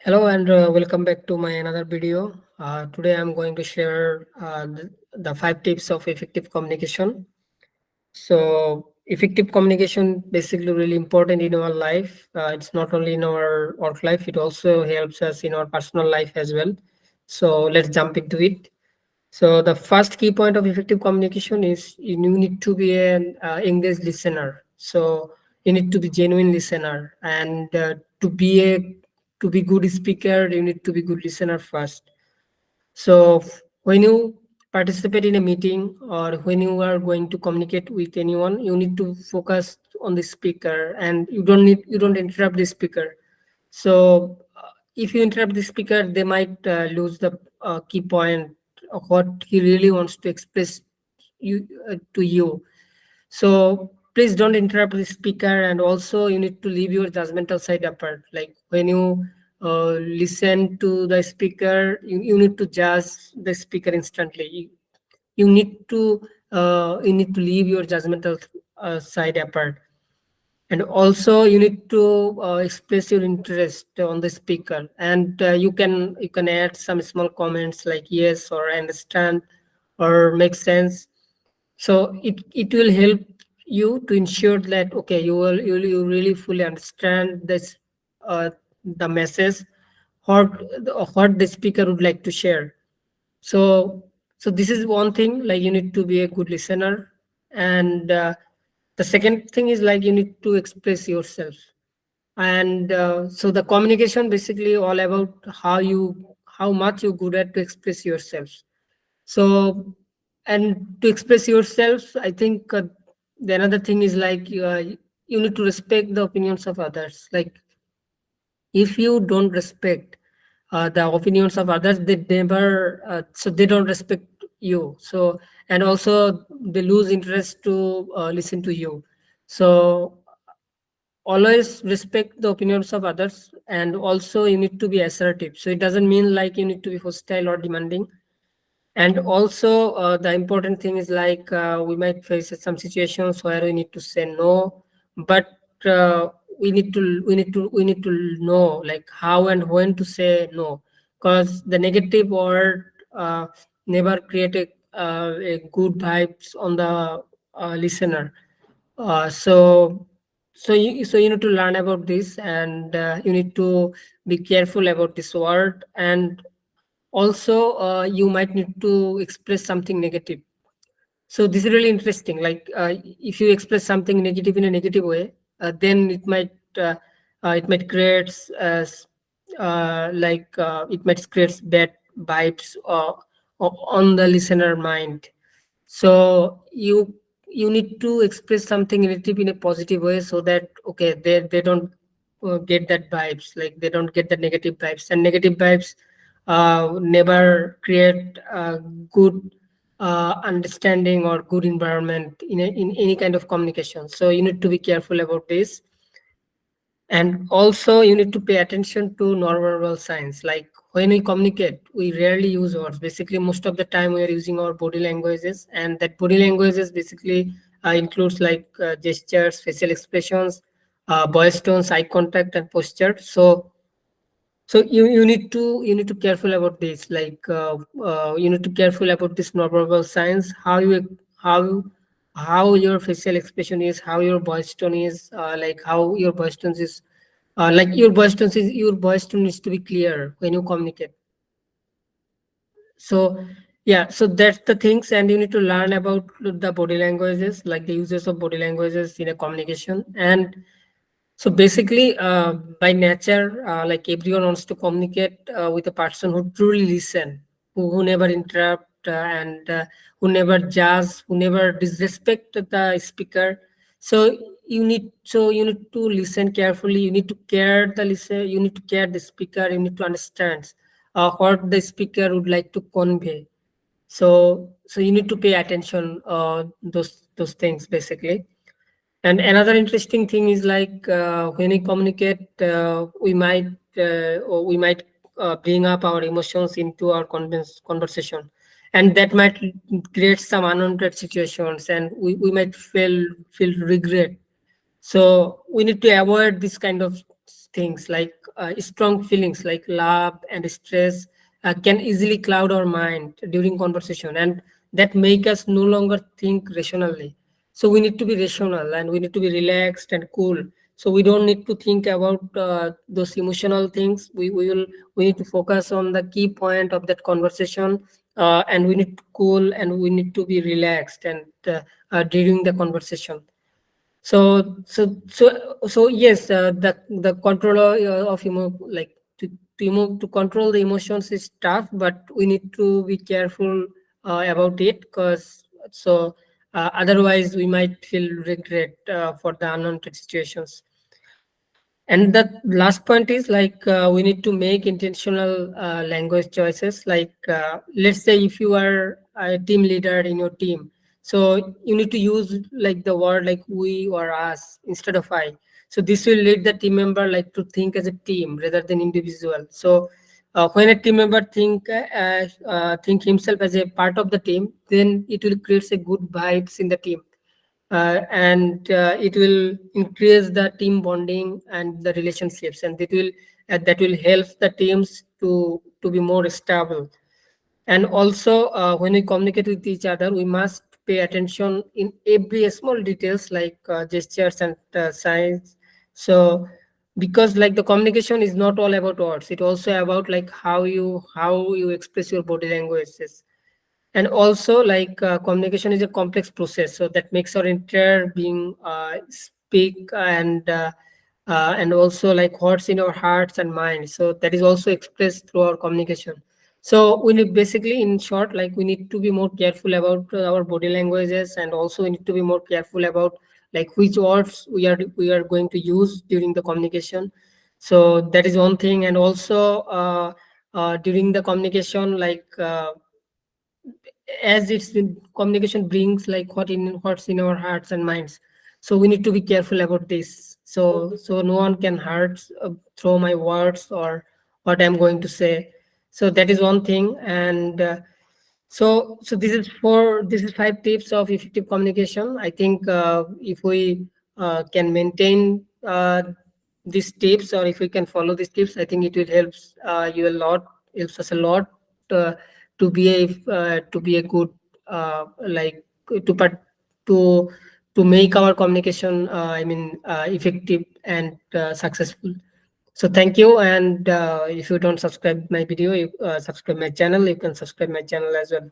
Hello and welcome back to my another video. Today I'm going to share the 5 tips of effective communication. So effective communication basically really important in our life. It's not only in our work life; it also helps us in our personal life as well. So let's jump into it. So the first key point of effective communication is you need to be an engaged listener. So you need to be genuine listener, and to be good speaker, you need to be good listener first. So when you participate in a meeting or when you are going to communicate with anyone, you need to focus on the speaker, and you don't interrupt the speaker. So if you interrupt the speaker, they might lose the key point of what he really wants to express to you. So please don't interrupt the speaker, and also you need to leave your judgmental side apart. Like when you listen to the speaker, you need to judge the speaker instantly. You need to leave your judgmental side apart, and also you need to express your interest on the speaker, and you can add some small comments like yes or understand or make sense. So it will help you to ensure that okay, you really fully understand this the message, what what the speaker would like to share. So this is one thing, like you need to be a good listener. And the second thing is like you need to express yourself. And so the communication basically all about how much you're good at to express yourself. So, and to express yourself, I think the another thing is like you need to respect the opinions of others. Like if you don't respect the opinions of others, they never so they don't respect you. So and also they lose interest to listen to you. So always respect the opinions of others, and also you need to be assertive. So it doesn't mean like you need to be hostile or demanding. And also the important thing is like we might face some situations where we need to say no, but uh, we need to know like how and when to say no, because the negative word never create a good vibes on the listener. So you need to learn about this, and you need to be careful about this word. And also you might need to express something negative. So this is really interesting, like if you express something negative in a negative way, then uh, it might create it might create bad vibes on the listener mind. So you need to express something negative in a positive way, so that okay, they don't get that vibes, like they don't get the negative vibes. And negative vibes never create a good understanding or good environment in any kind of communication. So you need to be careful about this. And also you need to pay attention to nonverbal signs. Like when we communicate, we rarely use words. Basically most of the time we are using our body languages, and that body languages basically includes like gestures, facial expressions, voice tones, eye contact, and posture. So you need to careful about this. Like you need to careful about this nonverbal signs, how how your facial expression is, how your voice tone is, like how your voice tone is, your voice tone needs to be clear when you communicate. So yeah, so that's the things, and you need to learn about the body languages, like the uses of body languages in a communication. And so basically, by nature, like everyone wants to communicate with a person who truly listen, who never interrupt, and who never judge, who never disrespect the speaker. So you need to listen carefully. You need to care the listen. You need to care the speaker. You need to understand what the speaker would like to convey. So you need to pay attention those things basically. And another interesting thing is like when we communicate, we might bring up our emotions into our conversation, and that might create some unwanted situations, and we might feel regret. So we need to avoid this kind of things like strong feelings like love and stress can easily cloud our mind during conversation, and that make us no longer think rationally. So we need to be rational and we need to be relaxed and cool. So we don't need to think about those emotional things. We need to focus on the key point of that conversation, and we need to cool and we need to be relaxed and during the conversation. So yes, the control of like to control the emotions is tough, but we need to be careful about it, because otherwise we might feel regret for the unwanted situations. And the last point is like we need to make intentional language choices. Like let's say if you are a team leader in your team, so you need to use like the word like we or us instead of I. So this will lead the team member like to think as a team rather than individual. So when a team member think himself as a part of the team, then it will create a good vibes in the team, and it will increase the team bonding and the relationships, and that will help the teams to be more stable. And also when we communicate with each other, we must pay attention in every small details like gestures and signs. So because like the communication is not all about words, it also about like how you express your body languages. And also like communication is a complex process, so that makes our entire being speak, and also like what's in our hearts and minds, so that is also expressed through our communication. So we need, basically in short, like we need to be more careful about our body languages, and also we need to be more careful about like which words we are going to use during the communication. So that is one thing. And also during the communication, like as communication brings like what's in our hearts and minds, so we need to be careful about this, so no one can hurt through my words or what I'm going to say. So that is one thing. And so this is 5 tips of effective communication. I think if we can maintain these tips, or if we can follow these tips, I think it will help you a lot, helps us a lot uh, to be a good like to part to to make our communication effective and successful. So thank you. And if you don't subscribe my video, you subscribe my channel, you can subscribe my channel as well.